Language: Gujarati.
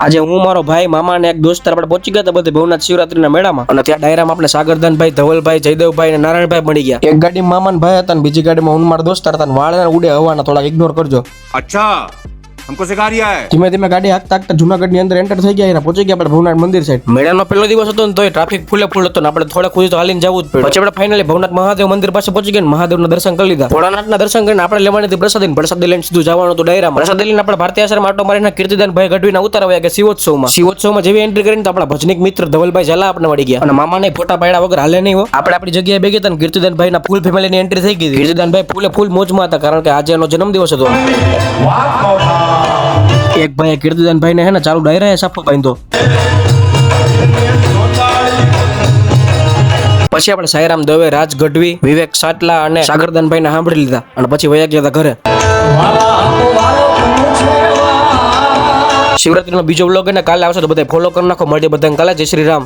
આજે હું મારો ભાઈ મામા ને એક દોસ્તાર આપણે પહોંચી ગયા હતા બધે ભવનાથ શિવરાત્રીના મેળામાં અને ત્યાં ડાયરામાં આપણે સાગરદાનભાઈ, ધવલભાઈ, જયદેવભાઈ અને નારાયણભાઈ મળી ગયા. એક ગાડીમાં મામાના ભાઈ હતા ને બીજી ગાડીમાં હું મારા દોસ્તાર હતા. વાળના ઉડે હવાના થોડા ઇગ્નોર કરજો. अच्छा हमको सिखा रिया है. ધીમે ધીમે ગાડી હાંકતા હાંકતા જુનાગઢની અંદર એન્ટર થઈ ગયા અને પહોંચી ગયા આપણે ભવનાથ મંદિર સાઈડ. મેળાનો પહેલો દિવસ હતો ને તોય ટ્રાફિક ફૂલે ફૂલ હતો ને આપણે થોડા ખુદ તો હાલીને જવું જ પડ્યું. પછી આપણે ફાઇનલી ભવનાથ મહાદેવ મંદિર પાસે પહોંચી ગયા. મહાદેવના દર્શન કરી લીધા. ભોળાનાથના દર્શન કરીને આપણે લેવાની હતી પ્રસાદી. પ્રસાદી લઈને સીધું જવાનું હતું ડાયરામાં. પ્રસાદી લઈને આપણે ભારતીય આશ્રમ આટો મારીને કીર્તિદાનભાઈ ગઢવીના ઉતારવા ગયા શિવોત્સવમાં જેવી એન્ટ્રી કરીને તો આપણા ભજનિક મિત્ર ધવલભાઈ ઝાલા આપણે મળી ગયા. અને મામાને ફોટા પાડ્યા વગર હાલે નહીં હો. આપણે આપણી જગ્યાએ બેગી હતા ને કીર્તિદાનભાઈના ફૂલ ફેમિલીની એન્ટ્રી થઈ ગઈ. કીર્તિદાનભાઈ ફૂલે ફૂલ મોજમાં હતા કારણ કે આજે એનો જન્મદિવસ હતો. એક ભાઈ કીર્તિદાનભાઈ ને હે ને ચાલુ ડાયરા સાફો બાંધો. પછી આપણે સાયરામ દવે, રાજ ગઢવી, વિવેક સાટલા અને સાગરદાનભાઈ ને સાંભળી લીધા અને પછી વયા ગયા હતા ઘરે. શિવરાત્રીનો બીજો વ્લોગ એને કાલે આવશે તો બધા ફોલો કરી નાખો. મળીએ બધાને કાલે. જય શ્રી રામ.